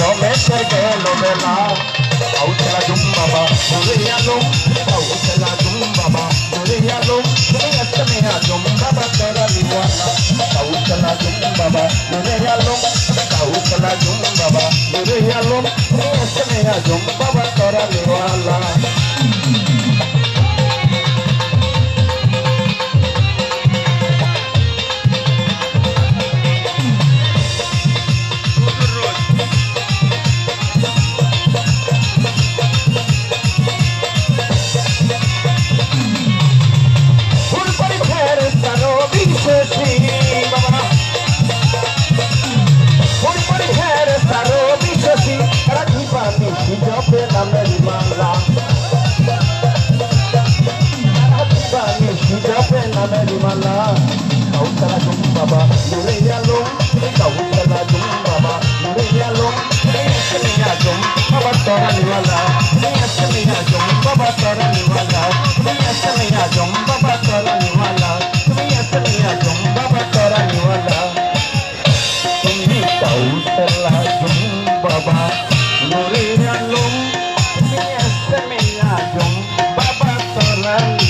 রমেশের গেল বেলা কাউসলা জুম বাবা ঘুরে আলো কাউসলা জুম বাবা ঘুরে আলো তুমি আসলে জুম বাবা তোরা লিওয়ালা কাউসলা জুম বাবা ঘুরে আলো কাউসলা জুম বাবা ঘুরে আলো তুমি আসলে জুম বাবা তোরা লিওয়ালা Kausala jum baba, nure yalom. Kausala jum baba, nure yalom. Niya jum baba tora niwala. Niya jum baba tora niwala. Niya jum baba tora niwala. Niya jum baba tora niwala. Tumi kausala jum baba, nure yalom. Niya jum baba tora.